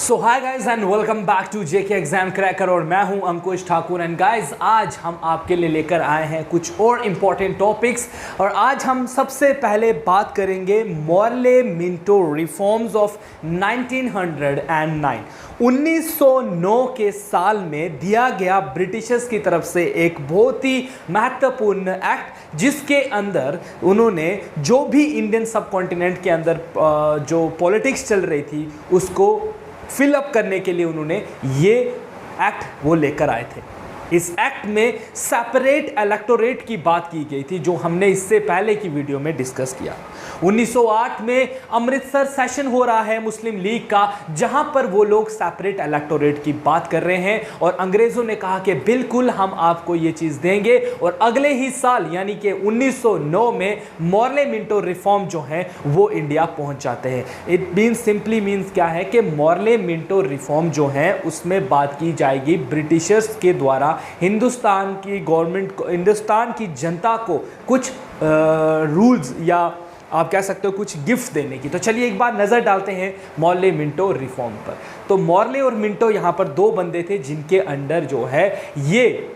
So hi guys and welcome back to JK exam cracker और मैं हूं Ankush Thakur. And guys आज हम आपके लिए लेकर आए हैं कुछ और इम्पॉर्टेंट टॉपिक्स और आज हम सबसे पहले बात करेंगे मॉर्ले मिंटो रिफॉर्म्स ऑफ 1909। 1909 के साल में दिया गया ब्रिटिशर्स की तरफ से एक बहुत ही महत्वपूर्ण एक्ट जिसके अंदर उन्होंने जो भी इंडियन सब कॉन्टिनेंट के अंदर जो पॉलिटिक्स चल रही थी उसको फिलअप करने के लिए उन्होंने ये एक्ट वो लेकर आए थे। इस एक्ट में सेपरेट इलेक्टोरेट की बात की गई थी जो हमने इससे पहले की वीडियो में डिस्कस किया। 1908 में अमृतसर सेशन हो रहा है मुस्लिम लीग का, जहां पर वो लोग सेपरेट इलेक्टोरेट की बात कर रहे हैं और अंग्रेजों ने कहा कि बिल्कुल हम आपको ये चीज देंगे। और अगले ही साल यानी कि 1909 में मॉर्ले मिंटो रिफॉर्म जो है वो इंडिया पहुंच जाते हैं। इट मीन्स सिंपली मीन्स क्या है कि मॉर्ले मिंटो रिफॉर्म जो है उसमें बात की जाएगी ब्रिटिशर्स के द्वारा हिंदुस्तान की गवर्नमेंट को, हिंदुस्तान की जनता को कुछ रूल्स या आप कह सकते हो कुछ गिफ्ट देने की। तो चलिए एक बार नज़र डालते हैं मॉर्ले मिंटो रिफॉर्म पर। तो मॉर्ले और मिंटो यहाँ पर दो बंदे थे जिनके अंडर जो है ये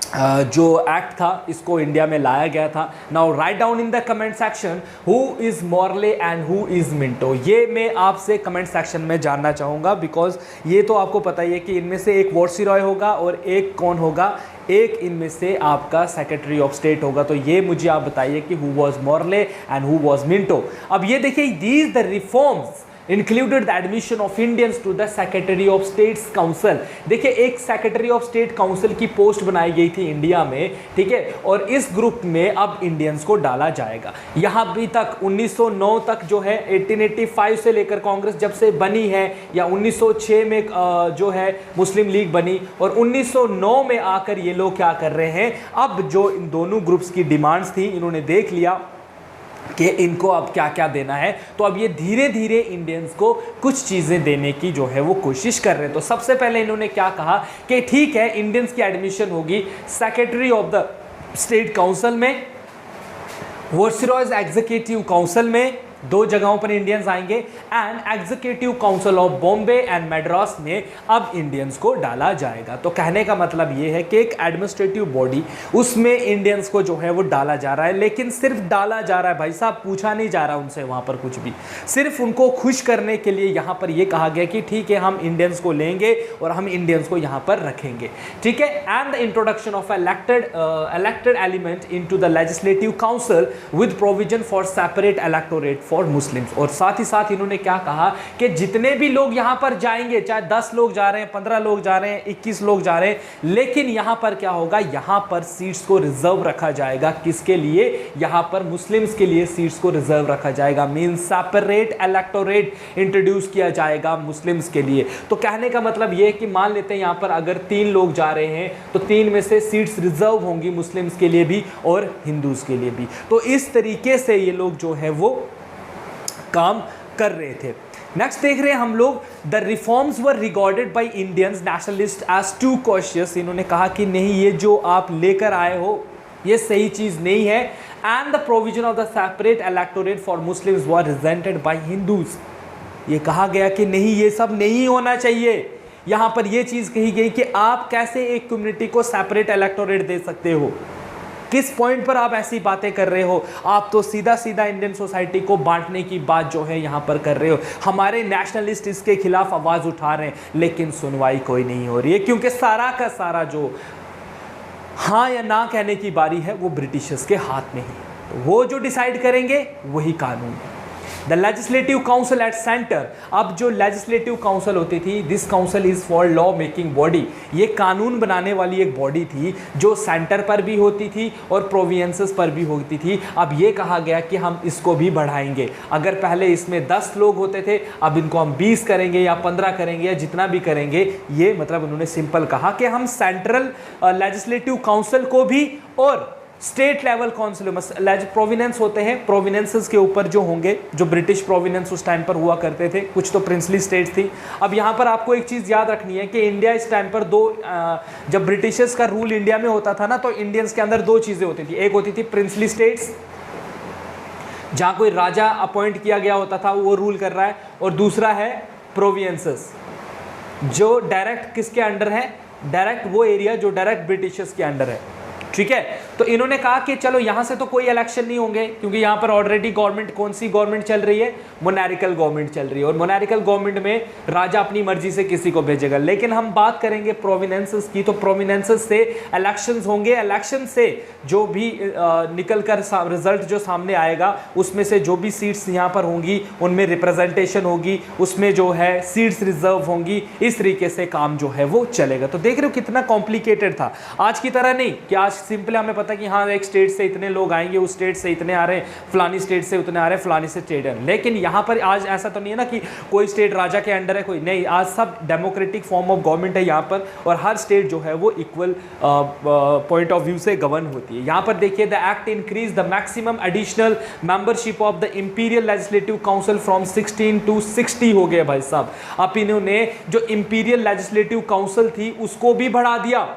जो एक्ट था इसको इंडिया में लाया गया था। Now write down in the comment section who is Morley and who is Minto. ये मैं आपसे कमेंट सेक्शन में जानना चाहूँगा बिकॉज ये तो आपको पता ही है कि इनमें से एक वायसरॉय होगा और एक कौन होगा, एक इनमें से आपका सेक्रेटरी ऑफ स्टेट होगा। तो ये मुझे आप बताइए कि who was Morley and who was Minto. अब ये देखिए these the reforms included the admission of Indians to the Secretary of State's Council। देखिए एक सेक्रेटरी ऑफ स्टेट काउंसिल की पोस्ट बनाई गई थी इंडिया में, ठीक है, और इस ग्रुप में अब इंडियंस को डाला जाएगा। यहाँ भी तक 1909 तक जो है 1885 से लेकर कांग्रेस जब से बनी है या 1906 में जो है मुस्लिम लीग बनी और 1909 में आकर ये लोग क्या कर रहे हैं, अब जो इन दोनों ग्रुप्स की डिमांड्स थी इन्होंने देख लिया कि इनको अब क्या क्या देना है। तो अब ये धीरे धीरे इंडियंस को कुछ चीज़ें देने की जो है वो कोशिश कर रहे हैं। तो सबसे पहले इन्होंने क्या कहा कि ठीक है इंडियंस की एडमिशन होगी secretary of the state council में, वायसरॉयज एग्जीक्यूटिव काउंसिल में, दो जगहों पर इंडियंस आएंगे, and executive council of Bombay and Madras में अब इंडियंस को डाला जाएगा। तो कहने का मतलब ये है कि एक एडमिनिस्ट्रेटिव बॉडी उसमें इंडियंस को जो है वो डाला जा रहा है, लेकिन सिर्फ डाला जा रहा है भाई साहब, पूछा नहीं जा रहा उनसे वहां पर कुछ भी, सिर्फ उनको खुश करने के लिए यहां पर यह कहा गया कि ठीक है हम इंडियंस को लेंगे और हम इंडियंस को यहां पर रखेंगे, ठीक है। And the introduction of elected element into the legislative council with provision for separate electorate for Muslims. और साथ ही साथ इन्होंने क्या कहा कि जितने भी लोग यहां पर जाएंगे, चाहे 10 लोग जा रहे हैं, 15 लोग जा रहे हैं, 21 लोग जा रहे हैं, लेकिन यहां पर क्या होगा, यहां पर सीट्स को रिजर्व रखा जाएगा। किसके लिए? यहां पर मुस्लिम्स के लिए सीट्स को रिजर्व रखा जाएगा। मींस सेपरेट इलेक्टोरेट इंट्रोड्यूस किया जाएगा मुस्लिम्स के लिए। तो कहने का मतलब यह है कि मान लेते हैं यहां पर अगर 3 लोग जा रहे हैं तो 3 में से सीट्स रिजर्व होंगी मुस्लिम्स के लिए भी और हिंदूज के लिए भी। तो इस तरीके से ये लोग जो है वो काम कर रहे थे। नेक्स्ट देख रहे हैं हम लोग, the reforms were regarded by Indians nationalist as too cautious. इन्होंने कहा कि नहीं ये जो आप लेकर आए हो ये सही चीज नहीं है। And the provision of the separate electorate for Muslims were resented by Hindus. ये कहा गया कि नहीं ये सब नहीं होना चाहिए। यहां पर यह चीज कही गई कि आप कैसे एक कम्युनिटी को सेपरेट इलेक्टोरेट दे सकते हो, किस पॉइंट पर आप ऐसी बातें कर रहे हो। आप तो सीधा सीधा इंडियन सोसाइटी को बांटने की बात जो है यहां पर कर रहे हो। हमारे नेशनलिस्ट इसके खिलाफ आवाज उठा रहे हैं लेकिन सुनवाई कोई नहीं हो रही है क्योंकि सारा का सारा जो हाँ या ना कहने की बारी है वो ब्रिटिशर्स के हाथ में ही है। तो वो जो डिसाइड करेंगे वही कानून है। The legislative council at centre. अब जो लेजिस्लेटिव काउंसिल होती थी, this council is for law making body. ये कानून बनाने वाली एक बॉडी थी जो सेंटर पर भी होती थी और प्रोविंसेस पर भी होती थी। अब ये कहा गया कि हम इसको भी बढ़ाएंगे। अगर पहले इसमें 10 लोग होते थे अब इनको हम 20 करेंगे या 15 करेंगे या जितना भी करेंगे। ये मतलब उन्होंने सिंपल कहा कि हम सेंट्रल लेजिस्लेटिव काउंसिल को भी और स्टेट लेवल काउंसिल प्रोविनेंस होते हैं, प्रोविनेंसेस के ऊपर जो होंगे, जो ब्रिटिश प्रोविनेंस उस टाइम पर हुआ करते थे, कुछ तो प्रिंसली स्टेट्स थी। अब यहाँ पर आपको एक चीज़ याद रखनी है कि इंडिया इस टाइम पर जब ब्रिटिशर्स का रूल इंडिया में होता था ना तो इंडियंस के अंदर 2 चीज़ें होती थी। एक होती थी प्रिंसली स्टेट्स जहाँ कोई राजा अपॉइंट किया गया होता था वो रूल कर रहा है, और दूसरा है प्रोविंसेस जो डायरेक्ट किसके अंडर है, डायरेक्ट वो एरिया जो डायरेक्ट ब्रिटिशर्स के अंडर है, ठीक है। तो इन्होंने कहा कि चलो यहां से तो कोई इलेक्शन नहीं होंगे, क्योंकि यहां पर ऑलरेडी गवर्नमेंट, कौन सी गवर्नमेंट चल रही है, मोनारिकल गवर्नमेंट चल रही है, और मोनारिकल गवर्नमेंट में राजा अपनी मर्जी से किसी को भेजेगा। लेकिन हम बात करेंगे प्रोविनेंसेस की, तो प्रोविनेंसेस से इलेक्शंस होंगे, इलेक्शन से जो भी निकल कर रिजल्ट जो सामने आएगा उसमें से जो भी सीट्स यहां पर होंगी उनमें रिप्रेजेंटेशन होगी, उसमें जो है सीट्स रिजर्व होंगी, इस तरीके से काम जो है वो चलेगा। तो देख रहे हो कितना कॉम्प्लिकेटेड था। आज की तरह नहीं कि आज सिंपल हमें पता कि हाँ एक स्टेट से इतने लोग आएंगे, उस स्टेट से इतने आ रहे हैं, फलानी स्टेट से उतने आ रहे हैं, फलानी से स्टेट है। लेकिन यहाँ पर आज ऐसा तो नहीं है ना कि कोई स्टेट राजा के अंडर है, कोई नहीं। आज सब डेमोक्रेटिक फॉर्म ऑफ गवर्नमेंट है यहाँ पर, और हर स्टेट जो है वो इक्वल पॉइंट ऑफ व्यू से गवर्न होती है। यहाँ पर देखिए, the act increase the maximum additional membership of the Imperial Legislative council from 16 to 60 हो गए भाई साहब। अब इन्होंने जो इंपीरियल लेजिस्लेटिव काउंसिल थी उसको भी बढ़ा दिया,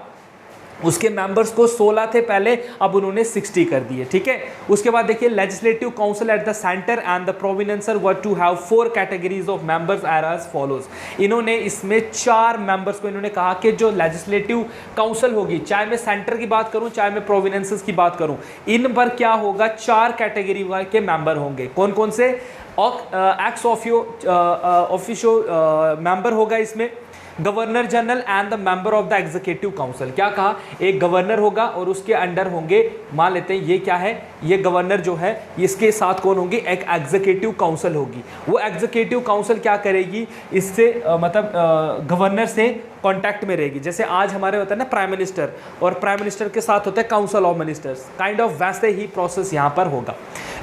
उसके मेंबर्स को 16 थे पहले, अब उन्होंने 60 कर दिए, ठीक है। उसके बाद देखिए, legislative council at the centre and the provinces were to have 4 categories of members as follows. इन्होंने इसमें 4 मेंबर्स को इन्होंने कहा कि जो लेजिस्लेटिव काउंसिल होगी, चाहे मैं सेंटर की बात करूं चाहे मैं प्रोविनेंसेस की बात करूं, इन पर क्या होगा, 4 कैटेगरी के मेंबर होंगे। कौन कौन से? एक्स ऑफिशियो मेंबर होगा इसमें, governor general and the member of the executive council. क्या कहा, एक गवर्नर होगा और उसके अंडर होंगे, मान लेते हैं ये क्या है, ये गवर्नर जो है, इसके साथ कौन होंगे, एक एग्जीक्यूटिव काउंसिल होगी। वो एग्जीक्यूटिव काउंसिल क्या करेगी, इससे मतलब गवर्नर से कांटेक्ट में रहेगी। जैसे आज हमारे होता है ना प्राइम मिनिस्टर, और प्राइम मिनिस्टर के साथ होता है council of ministers, kind of वैसे ही प्रोसेस यहाँ पर होगा।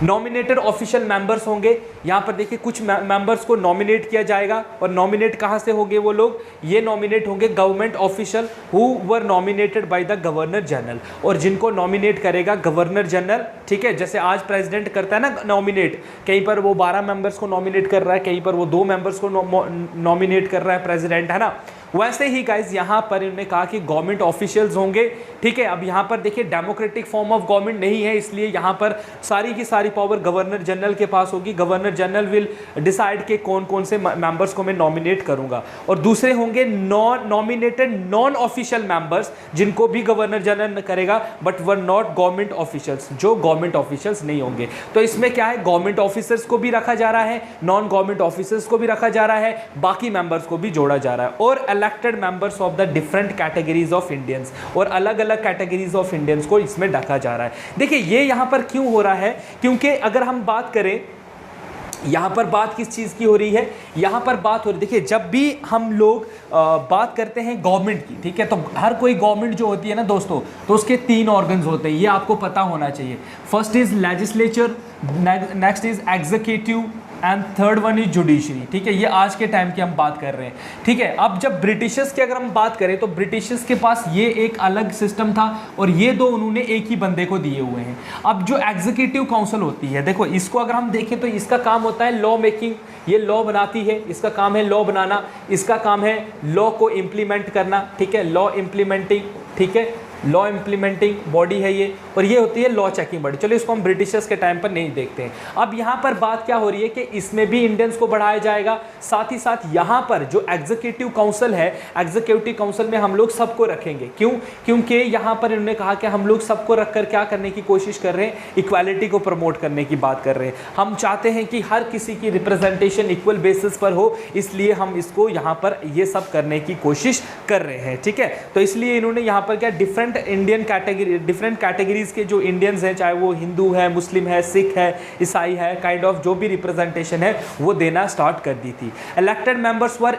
नॉमिनेटेड ऑफिशियल मेंबर्स होंगे, यहाँ पर देखिए कुछ मेंबर्स को नॉमिनेट किया जाएगा, और नॉमिनेट कहाँ से होंगे वो लोग, ये नॉमिनेट होंगे government official who were nominated by the governor general, और जिनको नॉमिनेट करेगा गवर्नर जनरल, ठीक है। जैसे आज प्रेसिडेंट करता है ना नॉमिनेट, कहीं पर वो 12 मेंबर्स को नॉमिनेट कर रहा है, कहीं पर वो 2 मेंबर्स को नॉमिनेट कर रहा है प्रेसिडेंट, है ना। वैसे ही गाइज यहाँ पर इन्होंने कहा कि गवर्नमेंट ऑफिशियल्स होंगे, ठीक है। अब यहाँ पर देखिए डेमोक्रेटिक फॉर्म ऑफ गवर्नमेंट नहीं है, इसलिए यहाँ पर सारी की सारी पावर गवर्नर जनरल के पास होगी। गवर्नर जनरल विल डिसाइड के कौन कौन से मेंबर्स को मैं नॉमिनेट करूंगा, और दूसरे होंगे नॉमिनेटेड नॉन ऑफिशियल मेंबर्स, जिनको भी गवर्नर जनरल करेगा but were not government officials, जो गवर्नमेंट ऑफिशियल्स नहीं होंगे। तो इसमें क्या है, गवर्नमेंट ऑफिसर्स को भी रखा जा रहा है, नॉन गवर्नमेंट ऑफिसर्स को भी रखा जा रहा है, बाकी मेंबर्स को भी जोड़ा जा रहा है। और elected members of the different categories of Indians, और अलग अलग कैटेगरीज ऑफ इंडियंस को इसमें रखा जा रहा है। देखिए ये यहां पर क्यों हो रहा है, क्योंकि अगर हम बात करें यहाँ पर बात किस चीज़ की हो रही है, यहाँ पर बात हो रही, देखिए जब भी हम लोग बात करते हैं गवर्नमेंट की, ठीक है, तो हर कोई गवर्नमेंट जो होती है ना दोस्तों, तो उसके 3 ऑर्गन्स होते हैं, ये आपको पता होना चाहिए। First is legislature, next is executive and third one is judiciary, ठीक है। ये आज के टाइम की हम बात कर रहे हैं, ठीक है। अब जब ब्रिटिशर्स की अगर हम बात करें तो ब्रिटिशर्स के पास ये एक अलग सिस्टम था, और ये 2 उन्होंने एक ही बंदे को दिए हुए हैं। अब जो एग्जीक्यूटिव काउंसिल होती है, देखो इसको अगर हम देखें तो इसका काम होता है लॉ मेकिंग, ये लॉ बनाती है, इसका काम है लॉ बनाना, इसका काम है लॉ को इम्प्लीमेंट करना, ठीक है, लॉ इम्प्लीमेंटिंग, ठीक है, लॉ इम्प्लीमेंटिंग बॉडी है ये, और ये होती है लॉ चेकिंग बॉडी। चलो इसको हम ब्रिटिशर्स के टाइम पर नहीं देखते हैं। अब यहाँ पर बात क्या हो रही है कि इसमें भी इंडियंस को बढ़ाया जाएगा, साथ ही साथ यहाँ पर जो एग्जीक्यूटिव काउंसिल है, एग्जीक्यूटिव काउंसिल में हम लोग सबको रखेंगे। क्यों? क्योंकि यहाँ पर इन्होंने कहा कि हम लोग सबको रखकर क्या करने की कोशिश कर रहे हैं, इक्वालिटी को प्रमोट करने की बात कर रहे हैं। हम चाहते हैं कि हर किसी की रिप्रेजेंटेशन इक्वल बेसिस पर हो, इसलिए हम इसको यहाँ पर ये सब करने की कोशिश कर रहे हैं, ठीक है। तो इसलिए इन्होंने यहाँ पर क्या different Indian category, different categories के जो इंडियंस हैं, चाहे वो हिंदू है, मुस्लिम है, सिख है, ईसाई है, काइंड ऑफ जो भी रिप्रेजेंटेशन है वो देना स्टार्ट कर दी थी। Elected members were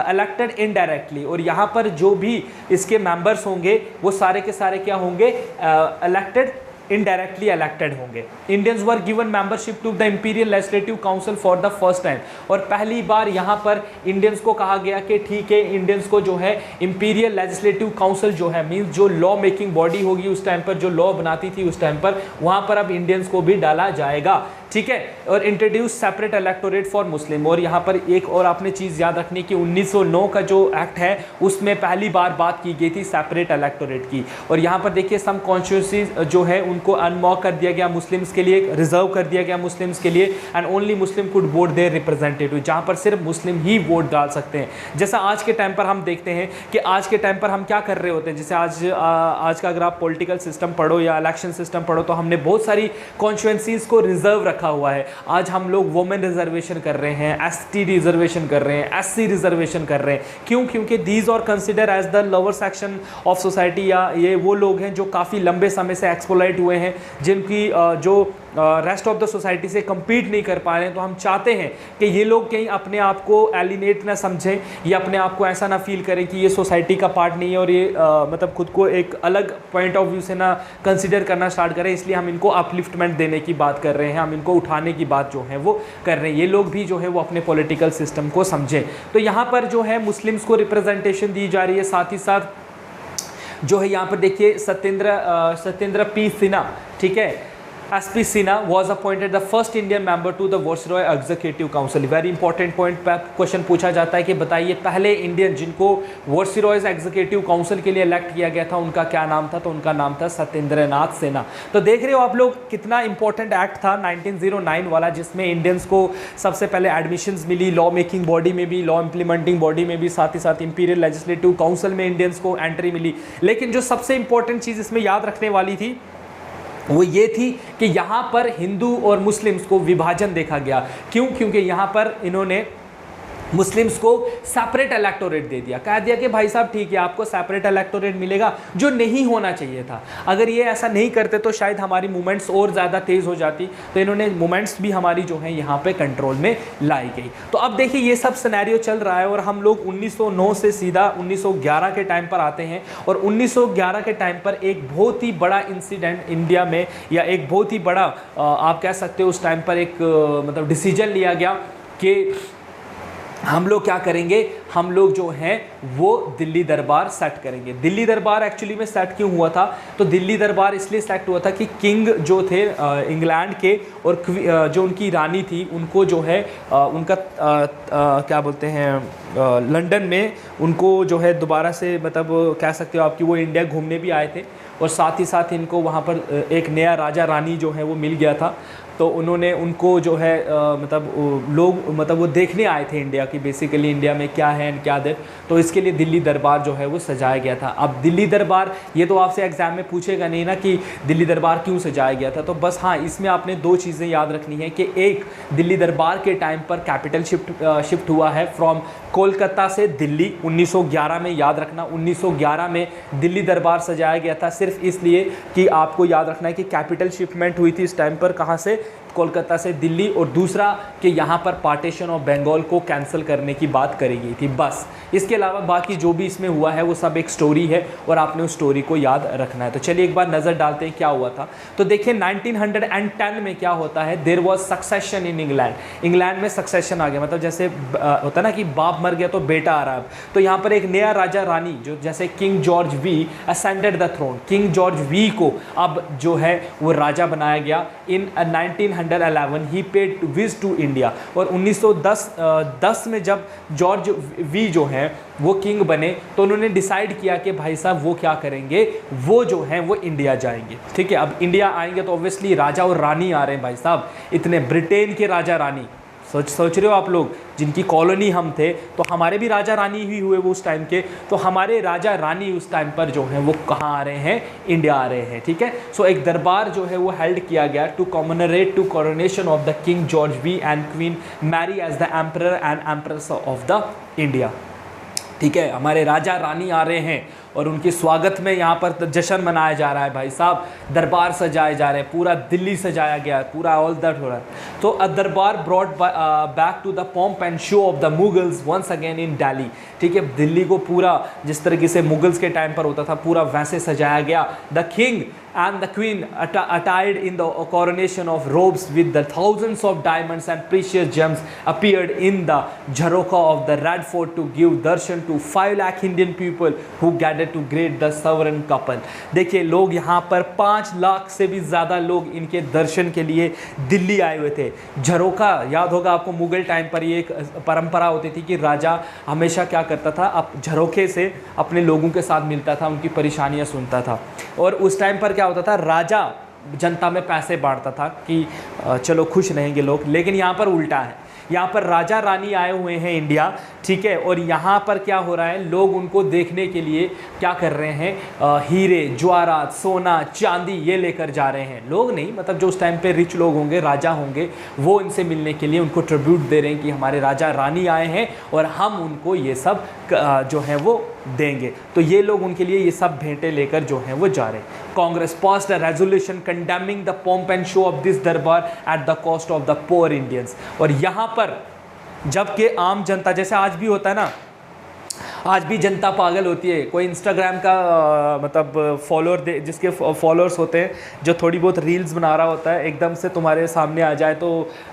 elected indirectly, और यहाँ पर जो भी इसके मेंबर्स होंगे वो सारे के सारे क्या होंगे, इलेक्टेड इनडायरेक्टली इलेक्टेड होंगे। Indians were given membership to the Imperial Legislative Council for the first time, और पहली बार यहाँ पर इंडियंस को कहा गया कि ठीक है, इंडियंस को जो है इंपीरियल लेजिस्लेटिव काउंसिल जो है, मींस जो लॉ मेकिंग बॉडी होगी उस टाइम पर, जो लॉ बनाती थी उस टाइम पर, वहाँ पर अब इंडियंस को भी डाला जाएगा। ठीक है, और introduce separate electorate for Muslim. और यहाँ पर एक और आपने चीज़ याद रखनी कि 1909 का जो एक्ट है उसमें पहली बार बात की गई थी सेपरेट इलेक्टोरेट की। और यहाँ पर देखिए सम कॉन्स्टिट्यूंसीज जो है उनको अनमॉक कर दिया गया मुस्लिम्स के लिए, रिजर्व कर दिया गया मुस्लिम्स के लिए, and only Muslim could vote their representative, जहाँ पर सिर्फ मुस्लिम ही वोट डाल सकते हैं। जैसा आज के टाइम पर हम देखते हैं कि आज के टाइम पर हम क्या कर रहे होते हैं, जैसे आज का अगर आप पॉलिटिकल सिस्टम पढ़ो या इलेक्शन सिस्टम पढ़ो तो हमने बहुत सारी कॉन्स्टिट्यूंसीज को रिजर्व रखा हुआ है। आज हम लोग वुमेन रिजर्वेशन कर रहे हैं, एसटी रिजर्वेशन कर रहे हैं, एससी रिजर्वेशन कर रहे हैं। क्यों? क्योंकि these are consider as the lower section of society, या ये वो लोग हैं जो काफ़ी लंबे समय से एक्सप्लॉइट हुए हैं, जिनकी जो रेस्ट ऑफ द सोसाइटी से compete नहीं कर पा रहे हैं। तो हम चाहते हैं कि ये लोग कहीं अपने आप को एलिनेट ना समझें या अपने आप को ऐसा ना फील करें कि ये सोसाइटी का पार्ट नहीं है, और ये मतलब खुद को एक अलग पॉइंट ऑफ व्यू से ना कंसिडर करना स्टार्ट करें। इसलिए हम इनको अपलिफ्टमेंट देने की बात कर रहे हैं, हम इनको उठाने की बात जो है वो कर रहे हैं। ये लोग भी जो है वो अपने पॉलिटिकल सिस्टम को समझें। तो यहाँ पर जो है मुस्लिम्स को रिप्रेजेंटेशन दी जा रही है। साथ ही साथ जो है यहाँ पर देखिए सत्येंद्र पी सिन्हा, ठीक है, SP Sinha was appointed the first Indian member to the Viceroy Executive Council। Very important point पर क्वेश्चन पूछा जाता है कि बताइए पहले इंडियन जिनको Viceroy एग्जीक्यूटिव काउंसिल के लिए इलेक्ट किया गया था उनका क्या नाम था? तो उनका नाम था सत्येंद्र नाथ सिन्हा। तो देख रहे हो आप लोग कितना इंपॉर्टेंट एक्ट था 1909 वाला, जिसमें इंडियंस को सबसे पहले एडमिशन्स मिली, लॉ मेकिंग बॉडी में भी, लॉ इंप्लीमेंटिंग बॉडी में भी, साथ ही साथ इंपीरियल लेजिस्लेटिव काउंसिल में इंडियंस को एंट्री मिली। लेकिन जो सबसे इंपॉर्टेंट चीज़ इसमें याद रखने वाली थी वो ये थी कि यहाँ पर हिंदू और मुस्लिम्स को विभाजन देखा गया। क्यों? क्योंकि यहाँ पर इन्होंने मुस्लिम्स को सेपरेट इलेक्टोरेट दे दिया, कह दिया कि भाई साहब ठीक है आपको सेपरेट इलेक्टोरेट मिलेगा, जो नहीं होना चाहिए था। अगर ये ऐसा नहीं करते तो शायद हमारी मूवमेंट्स और ज़्यादा तेज़ हो जाती। तो इन्होंने मूवमेंट्स भी हमारी जो है यहाँ पे कंट्रोल में लाई गई। तो अब देखिए ये सब सिनेरियो चल रहा है और हम लोग 1909 से सीधा 1911 के टाइम पर आते हैं। और 1911 के टाइम पर एक बहुत ही बड़ा इंसिडेंट इंडिया में, या एक बहुत ही बड़ा आप कह सकते हो उस टाइम पर एक मतलब डिसीजन लिया गया कि हम लोग क्या करेंगे, हम लोग जो हैं वो दिल्ली दरबार सेट करेंगे। दिल्ली दरबार एक्चुअली में सेट क्यों हुआ था? तो दिल्ली दरबार इसलिए सेट हुआ था कि किंग जो थे इंग्लैंड के और जो उनकी रानी थी उनको जो है उनका क्या बोलते हैं लंदन में उनको जो है दोबारा से मतलब कह सकते हो आपकी वो इंडिया घूमने भी आए थे, और साथ ही साथ इनको वहाँ पर एक नया राजा रानी जो है वो मिल गया था। तो उन्होंने उनको जो है मतलब लोग मतलब वो देखने आए थे इंडिया की, बेसिकली इंडिया में क्या है एंड क्या दे। तो इसके लिए दिल्ली दरबार जो है वो सजाया गया था। अब दिल्ली दरबार ये तो आपसे एग्जाम में पूछेगा नहीं ना कि दिल्ली दरबार क्यों सजाया गया था। तो बस हाँ, इसमें आपने दो चीज़ें याद रखनी है कि एक, दिल्ली दरबार के टाइम पर कैपिटल शिफ्ट हुआ है फ्रॉम कोलकाता से दिल्ली 1911 में। याद रखना 1911 में दिल्ली दरबार सजाया गया था, सिर्फ इसलिए कि आपको याद रखना है कि कैपिटल शिफ्टमेंट हुई थी इस टाइम पर, कहाँ से? कोलकाता से दिल्ली। और दूसरा कि यहाँ पर पार्टीशन ऑफ बंगाल को कैंसिल करने की बात करी गई थी। बस इसके अलावा बाकी जो भी इसमें हुआ है वो सब एक स्टोरी है और आपने उस स्टोरी को याद रखना है। तो चलिए एक बार नज़र डालते हैं क्या हुआ था। तो देखिए 1910 में क्या होता है, there was succession in England. England में सक्सेशन आ गया, मतलब जैसे होता ना कि बाप मर गया तो बेटा आ रहा है। तो यहाँ पर एक नया राजा रानी जो जैसे king George V ascended the throne, king George V को अब जो है वो राजा बनाया गया। In 1911 he paid visit to India. और 1910 में जब जॉर्ज वी जो है वो किंग बने तो उन्होंने डिसाइड किया कि भाई साहब वो क्या करेंगे, वो जो है वो इंडिया जाएंगे। ठीक है, अब इंडिया आएंगे तो ऑब्वियसली राजा और रानी आ रहे हैं भाई साहब, इतने ब्रिटेन के राजा रानी। सोच रहे हो आप लोग, जिनकी कॉलोनी हम थे तो हमारे भी राजा रानी ही हुए वो उस टाइम के। तो हमारे राजा रानी उस टाइम पर जो है वो कहाँ आ रहे हैं, इंडिया आ रहे हैं। ठीक है, सो एक दरबार जो है वो हेल्ड किया गया to commemorate to coronation of the king George V and queen Mary as the emperor and empress of the India. ठीक है, हमारे राजा रानी आ रहे हैं और उनके स्वागत में यहाँ पर जश्न मनाया जा रहा है भाई साहब, दरबार सजाए जा रहे हैं, पूरा दिल्ली सजाया गया है, पूरा ऑल दैट हो रहा है। तो a durbar brought back to the pomp and show of the Mughals once again in Delhi. ठीक है, दिल्ली को पूरा जिस तरीके से मुगल्स के टाइम पर होता था पूरा वैसे सजाया गया। The king and the queen attired in the coronation of robes with the thousands of diamonds and precious gems appeared in the jharoka of the red fort to give darshan to 5 lakh Indian people who gathered to greet the sovereign couple। देखिए लोग यहाँ पर 5 लाख से भी ज़्यादा लोग इनके दर्शन के लिए दिल्ली आए हुए थे। झरोका याद होगा आपको, मुगल टाइम पर ये एक परंपरा होती थी कि राजा हमेशा क्या करता था, अब झरोखे से अपने लोगों के साथ मिलता था, उनकी परेशानियाँ सुनता था। और उस टाइम पर क्या होता था, राजा जनता में पैसे बांटता था कि चलो खुश रहेंगे लोग। लेकिन यहाँ पर उल्टा है, यहाँ पर राजा रानी आए हुए हैं इंडिया, ठीक है, और यहाँ पर क्या हो रहा है, लोग उनको देखने के लिए क्या कर रहे हैं, हीरे जवाहरात सोना चांदी ये लेकर जा रहे हैं। लोग नहीं, मतलब जो उस टाइम पे रिच लोग होंगे, राजा होंगे, वो इनसे मिलने के लिए उनको ट्रिब्यूट दे रहे हैं कि हमारे राजा रानी आए हैं और हम उनको ये सब जो है वो देंगे। तो ये लोग उनके लिए ये सब भेंटें लेकर जो हैं वो जा रहे हैं। Congress passed a resolution condemning the pomp and show of this durbar at the cost of the poor Indians. और यहाँ पर जबकि आम जनता, जैसे आज भी होता है ना, आज भी जनता पागल होती है। कोई इंस्टाग्राम का मतलब फॉलोअर जिसके फॉलोअर्स होते हैं, जो थोड़ी बहुत रील्स बना रहा होता है, एकदम से तुम्हारे सामने आ जाए तो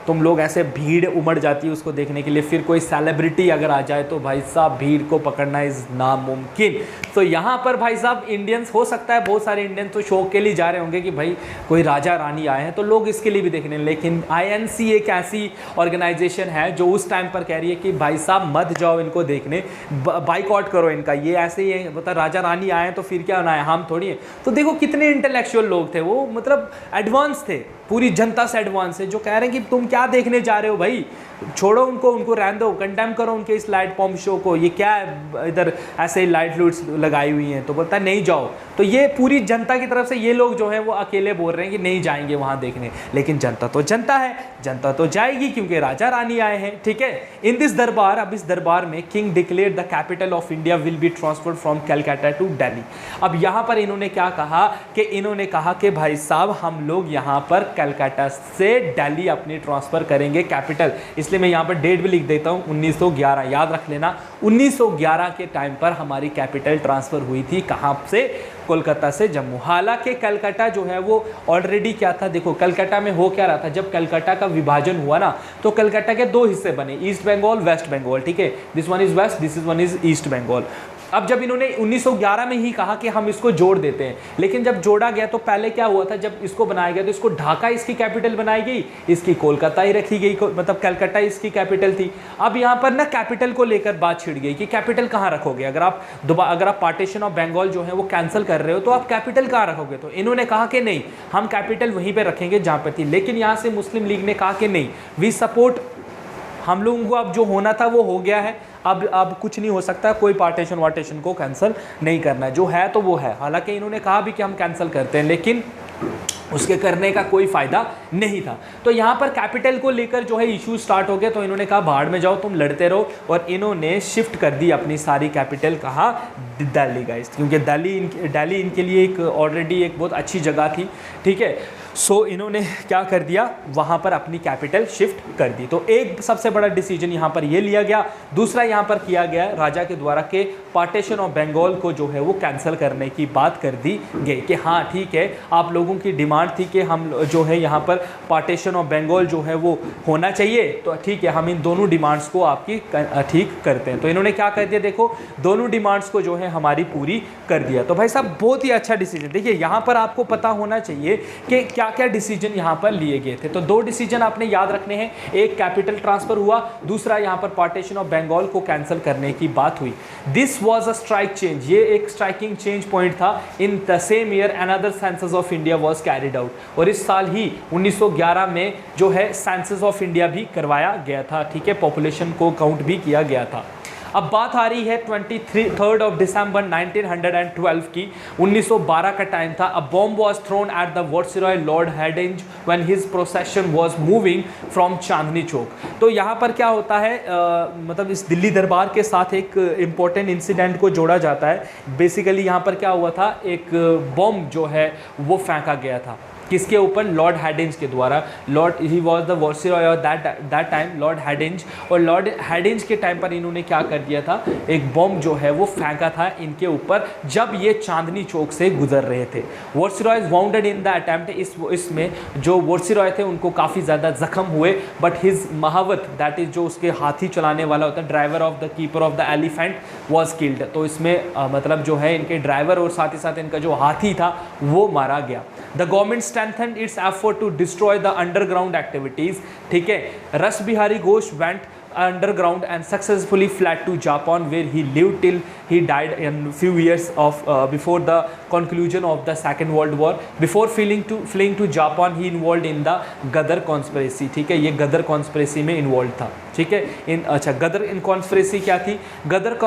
तुम लोग ऐसे भीड़ उमड़ जाती है उसको देखने के लिए। फिर कोई सेलिब्रिटी अगर आ जाए तो भाई साहब भीड़ को पकड़ना इज़ नामुमकिन। तो यहाँ पर भाई साहब इंडियंस, हो सकता है बहुत सारे इंडियंस तो शौक के लिए जा रहे होंगे कि भाई कोई राजा रानी आए हैं तो लोग इसके लिए भी देखने। लेकिन INC एक ऐसी ऑर्गेनाइजेशन है जो उस टाइम पर कह रही है कि भाई साहब मत जाओ इनको देखने, बाइकआउट करो इनका। ये ऐसे ही है, मतलब राजा रानी आए तो फिर क्या होना है, हम थोड़ी है। तो देखो कितने इंटेलेक्चुअल लोग थे वो, मतलब एडवांस थे, पूरी जनता से एडवांस है, जो कह रहे हैं कि तुम क्या देखने जा रहे हो भाई, छोड़ो उनको रहने दो, कंडेम करो उनके इस लाइट पॉम्प शो को, ये क्या है इधर ऐसे लाइट लूट्स लगाई हुई हैं। तो बोलता है नहीं जाओ। तो ये पूरी जनता की तरफ से ये लोग जो हैं वो अकेले बोल रहे हैं कि नहीं जाएंगे वहाँ देखने। लेकिन जनता तो जनता है, जनता तो जाएगी क्योंकि राजा रानी आए हैं, ठीक है। इन दिस दरबार, अब इस दरबार में king declared the capital of India will be transferred from Calcutta to Delhi. अब यहाँ पर इन्होंने क्या कहा कि इन्होंने कहा कि भाई साहब हम लोग यहाँ पर कलकत्ता से दिल्ली अपनी ट्रांसफ़र करेंगे कैपिटल। इसलिए मैं यहाँ पर डेट भी लिख देता हूँ 1911, याद रख लेना। 1911 के टाइम पर हमारी कैपिटल ट्रांसफ़र हुई थी, कहाँ से, कोलकाता से जम्मू। हालांकि कलकत्ता जो है वो ऑलरेडी क्या था, देखो कलकत्ता में हो क्या रहा था, जब कलकत्ता का विभाजन हुआ ना तो कलकत्ता के 2 हिस्से बने, ईस्ट बंगाल वेस्ट बंगाल, ठीक है। This one is west, this is one is East Bengal. अब जब इन्होंने 1911 में ही कहा कि हम इसको जोड़ देते हैं, लेकिन जब जोड़ा गया तो पहले क्या हुआ था, जब इसको बनाया गया तो इसको ढाका इसकी कैपिटल बनाई गई, इसकी कोलकाता ही रखी गई, मतलब कलकत्ता इसकी कैपिटल थी। अब यहाँ पर ना कैपिटल को लेकर बात छिड़ गई कि कैपिटल कहाँ रखोगे, अगर आप पार्टीशन ऑफ बंगाल जो है वो कैंसिल कर रहे हो तो आप कैपिटल कहाँ रखोगे। तो इन्होंने कहा कि नहीं, हम कैपिटल वहीं पर रखेंगे जहाँ पर थी। लेकिन यहाँ से मुस्लिम लीग ने कहा कि नहीं, वी सपोर्ट, हम लोगों को अब जो होना था वो हो गया है, अब कुछ नहीं हो सकता, कोई पार्टीशन को कैंसिल नहीं करना है, जो है तो वो है। हालांकि इन्होंने कहा भी कि हम कैंसिल करते हैं, लेकिन उसके करने का कोई फ़ायदा नहीं था। तो यहाँ पर कैपिटल को लेकर जो है इशू स्टार्ट हो गया। तो इन्होंने कहा भाड़ में जाओ, तुम लड़ते रहो, और इन्होंने शिफ्ट कर दी अपनी सारी कैपिटल कहाँ, दिल्ली गाइस, क्योंकि दिल्ली इनके लिए एक ऑलरेडी एक बहुत अच्छी जगह थी, ठीक है। सो इन्होंने क्या कर दिया, वहाँ पर अपनी कैपिटल शिफ्ट कर दी। तो एक सबसे बड़ा डिसीजन यहाँ पर ये लिया गया। दूसरा यहाँ पर किया गया राजा के द्वारा के पार्टीशन ऑफ बंगाल को जो है वो कैंसिल करने की बात कर दी गई कि हाँ ठीक है, आप लोगों की डिमांड थी कि हम जो है यहाँ पर पार्टीशन ऑफ बंगाल जो है वो होना चाहिए, तो ठीक है हम इन दोनों डिमांड्स को आपकी ठीक करते हैं। तो इन्होंने क्या कर दिया, देखो दोनों डिमांड्स को जो है हमारी पूरी कर दिया। तो भाई साहब बहुत ही अच्छा डिसीजन। देखिए यहाँ पर आपको पता होना चाहिए कि क्या क्या डिसीजन यहाँ पर लिए गए थे। तो 2 डिसीजन आपने याद रखने हैं, एक कैपिटल ट्रांसफर हुआ, दूसरा यहाँ पर पार्टीशन ऑफ बंगाल को कैंसिल करने की बात हुई। This was a strike change, ये एक स्ट्राइकिंग चेंज पॉइंट था। In the same year another census of India was carried out, और इस साल ही 1911 में जो है सेंसस ऑफ इंडिया भी करवाया गया था, ठीक है, पॉपुलेशन को काउंट भी किया गया था। अब बात आ रही है 23 ऑफ दिसंबर 1912 की। 1912 का टाइम था। A bomb was thrown at the viceroy Lord Hardinge when his procession was moving from Chandni Chowk. तो यहाँ पर क्या होता है, मतलब इस दिल्ली दरबार के साथ एक इम्पोर्टेंट इंसिडेंट को जोड़ा जाता है। बेसिकली यहाँ पर क्या हुआ था, एक बॉम्ब जो है वो फेंका गया था। किसके ऊपर? लॉर्ड हैडिंज के द्वारा। Lord he was the viceroy of that time, Lord Hardinge. और लॉर्ड हैडिंज के टाइम पर इन्होंने क्या कर दिया था, एक बॉम्ब जो है वो फेंका था इनके ऊपर जब ये चांदनी चौक से गुजर रहे थे। Viceroy bounded in the attempt, इसमें जो वायसरॉय थे उनको काफ़ी ज़्यादा जख्म हुए, बट हिज महावत दैट इज जो उसके हाथी चलाने वाला होता है, driver of the keeper of the elephant was killed. तो इसमें मतलब जो है इनके ड्राइवर और साथ ही साथ इनका जो हाथी था वो मारा गया। The government strengthened its effort to destroy the underground activities. ठीक है, Ras Bihari Ghosh went underground and successfully fled to Japan, where he lived till he died in few years of before the conclusion of the Second World War. Before fleeing to Japan, he involved in the Ghadar conspiracy. ठीक है, ये गदर conspiracy में involve था। ठीक है, अच्छा गदर इन conspiracy क्या थी? गदर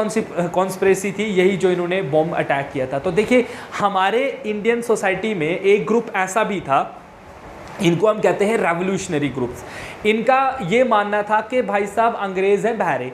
कॉन्स्पिरेसी थी यही जो इन्होंने बॉम्ब अटैक किया था। तो देखिए हमारे इंडियन सोसाइटी में एक ग्रुप ऐसा भी था, इनको हम कहते हैं रेवोल्यूशनरी ग्रुप्स। इनका ये मानना था कि भाई साहब अंग्रेज़ हैं बहरे,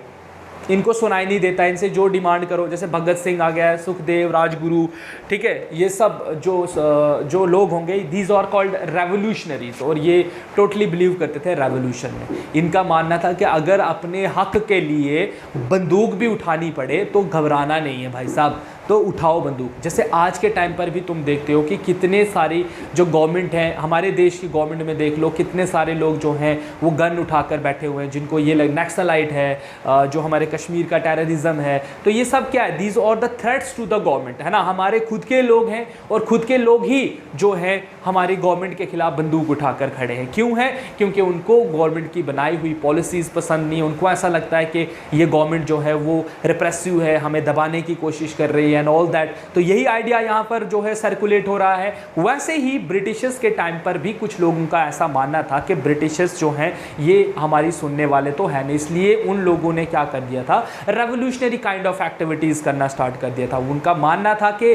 इनको सुनाई नहीं देता, इनसे जो डिमांड करो, जैसे भगत सिंह आ गया, सुखदेव, राजगुरु, ठीक है, ये सब जो लोग होंगे दीज आर कॉल्ड रेवोल्यूशनरीज, और ये टोटली बिलीव करते थे रेवोल्यूशन में। इनका मानना था कि अगर अपने हक के लिए बंदूक भी उठानी पड़े तो घबराना नहीं है भाई साहब, तो उठाओ बंदूक। जैसे आज के टाइम पर भी तुम देखते हो कि कितने सारी जो गवर्नमेंट हैं, हमारे देश की गवर्नमेंट में देख लो कितने सारे लोग जो हैं वो गन उठाकर बैठे हुए हैं, जिनको ये नक्सलाइट है, जो हमारे कश्मीर का टेररिज्म है, तो ये सब क्या है? These are the threats to the government, है ना। हमारे खुद के लोग हैं और खुद के लोग ही जो है हमारी गवर्नमेंट के खिलाफ बंदूक उठाकर खड़े हैं। क्यों है? क्योंकि उनको गवर्नमेंट की बनाई हुई पॉलिसीज़ पसंद नहीं, उनको ऐसा लगता है कि ये गवर्नमेंट जो है वो रिप्रेसिव है, हमें दबाने की कोशिश कर रही है एंड ऑल दैट। तो यही आइडिया यहाँ पर जो है सर्कुलेट हो रहा है। वैसे ही ब्रिटिशर्स के टाइम पर भी कुछ लोगों का ऐसा मानना था कि ब्रिटिशर्स जो हैं ये हमारी सुनने वाले तो है नहीं, इसलिए उन लोगों ने क्या कर दिया था, रेवोल्यूशनरी काइंड ऑफ एक्टिविटीज़ करना स्टार्ट कर दिया था। उनका मानना था कि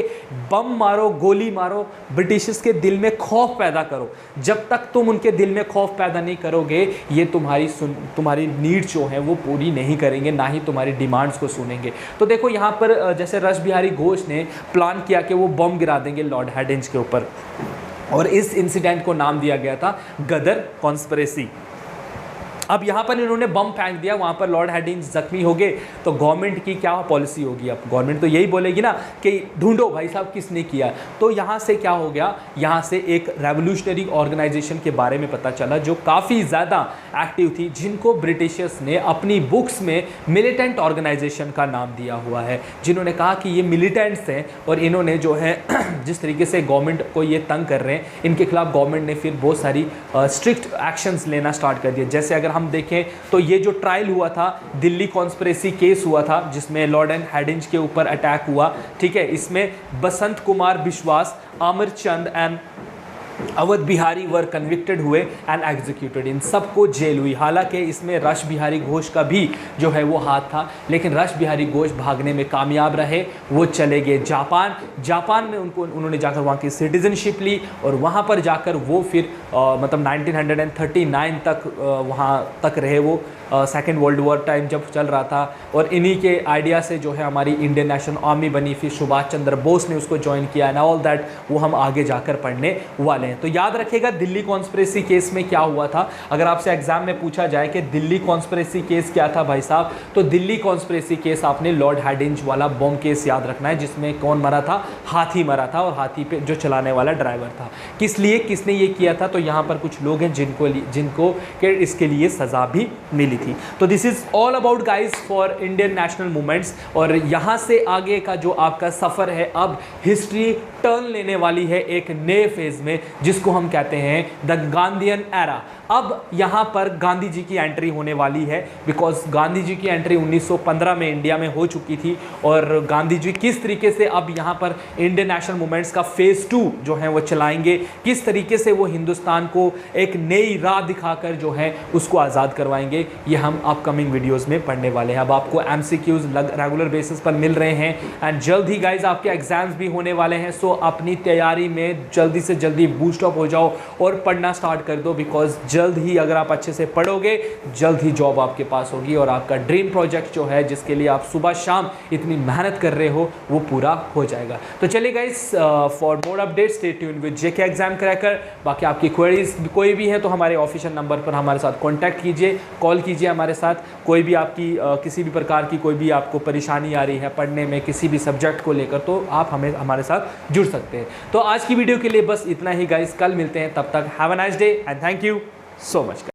बम मारो, गोली मारो, ब्रिटिशर्स के दिल में खौफ पैदा करो। जब तक तुम उनके दिल में खौफ पैदा नहीं करोगे, ये तुम्हारी नीड्स जो है वो पूरी नहीं करेंगे, ना ही तुम्हारी डिमांड्स को सुनेंगे। तो देखो यहाँ पर जैसे रस बिहारी घोष ने प्लान किया कि वो बम गिरा देंगे लॉर्ड हैडिंज के ऊपर, और इस इंसिडेंट को नाम दिया गया था गदर कॉन्स्पिरेसी। अब यहाँ पर इन्होंने बम फेंक दिया, वहाँ पर लॉर्ड हैडिंज जख्मी हो गए, तो गवर्नमेंट की क्या पॉलिसी होगी? अब गवर्नमेंट तो यही बोलेगी ना कि ढूंढो भाई साहब किसने किया। तो यहाँ से क्या हो गया, यहाँ से एक रेवोल्यूशनरी ऑर्गेनाइजेशन के बारे में पता चला जो काफ़ी ज़्यादा एक्टिव थी, जिनको ब्रिटिशर्स ने अपनी बुक्स में मिलिटेंट ऑर्गेनाइजेशन का नाम दिया हुआ है, जिन्होंने कहा कि ये मिलिटेंट्स हैं और इन्होंने जो है जिस तरीके से गवर्नमेंट को ये तंग कर रहे हैं, इनके खिलाफ गवर्नमेंट ने फिर बहुत सारी स्ट्रिक्ट एक्शंस लेना स्टार्ट कर दिए। जैसे अगर हम देखें तो ये जो ट्रायल हुआ था, दिल्ली कॉन्स्पिरेसी केस हुआ था जिसमें लॉर्ड हैडिंज के ऊपर अटैक हुआ, ठीक है, इसमें Basant Kumar Biswas, Amir Chand and Awadh Bihari were convicted हुए एंड एग्जीक्यूटेड। इन सबको जेल हुई। हालांकि इसमें रस बिहारी घोष का भी जो है वो हाथ था, लेकिन रस बिहारी घोष भागने में कामयाब रहे। वो चले गए जापान में, उन्होंने जाकर वहाँ की सिटीजनशिप ली और वहाँ पर जाकर वो फिर मतलब 1939 तक वहाँ तक रहे। वो सेकेंड वर्ल्ड वॉर टाइम जब चल रहा था, और इन्हीं के आइडिया से जो है हमारी इंडियन नेशनल आर्मी बनी, फिर सुभाष चंद्र बोस ने उसको ज्वाइन किया एंड ऑल दैट, वो हम आगे जाकर पढ़ने वाले हैं। तो याद रखिएगा दिल्ली कॉन्स्पिरेसी केस में क्या हुआ था। अगर आपसे एग्जाम में पूछा जाए कि दिल्ली कॉन्स्पिरेसी केस क्या था भाई साहब, तो दिल्ली कॉन्स्पिरेसी केस आपने लॉर्ड हैडिंज वाला बॉम्ब केस याद रखना है, जिसमें कौन मरा था, हाथी मरा था, और हाथी पे जो चलाने वाला ड्राइवर था। किस लिए, किसने ये किया था? तो यहाँ पर कुछ लोग हैं जिनको इसके लिए सज़ा भी मिली थी। तो this is all about guys for Indian national movements. और यहाँ से आगे का जो आपका सफ़र है, अब हिस्ट्री टर्न लेने वाली है एक नए फेज में, जिसको हम कहते हैं द गांधीयन एरा। अब यहाँ पर गांधी जी की एंट्री होने वाली है, बिकॉज गांधी जी की एंट्री 1915 में इंडिया में हो चुकी थी, और गांधी जी किस तरीके से अब यहाँ पर इंडियन नेशनल मूवमेंट्स का फेज़ 2 जो है वो चलाएंगे, किस तरीके से वो हिंदुस्तान को एक नई राह दिखाकर जो है उसको आज़ाद करवाएंगे, ये हम अपकमिंग वीडियोज़ में पढ़ने वाले हैं। अब आपको MCQs रेगुलर बेसिस पर मिल रहे हैं, एंड जल्द ही गाइज आपके एग्जाम्स भी होने वाले हैं। सो अपनी तैयारी में जल्दी से जल्दी बूस्ट अप हो जाओ और पढ़ना स्टार्ट कर दो, बिकॉज जल्द ही अगर आप अच्छे से पढ़ोगे जल्द ही जॉब आपके पास होगी और आपका ड्रीम प्रोजेक्ट जो है जिसके लिए आप सुबह शाम इतनी मेहनत कर रहे हो वो पूरा हो जाएगा। तो चलिए guys, for more update stay tuned with JK exam cracker. बाकी आपकी क्वेरीज कोई भी है तो हमारे ऑफिशियल नंबर पर हमारे साथ कॉन्टैक्ट कीजिए, कॉल कीजिए हमारे साथ। कोई भी आपकी किसी भी प्रकार की कोई भी आपको परेशानी आ रही है पढ़ने में किसी भी सब्जेक्ट को लेकर, तो आप हमारे साथ जुड़ सकते हैं। तो आज की वीडियो के लिए बस इतना ही गाइस, कल मिलते हैं, तब तक have a nice day and thank you so much.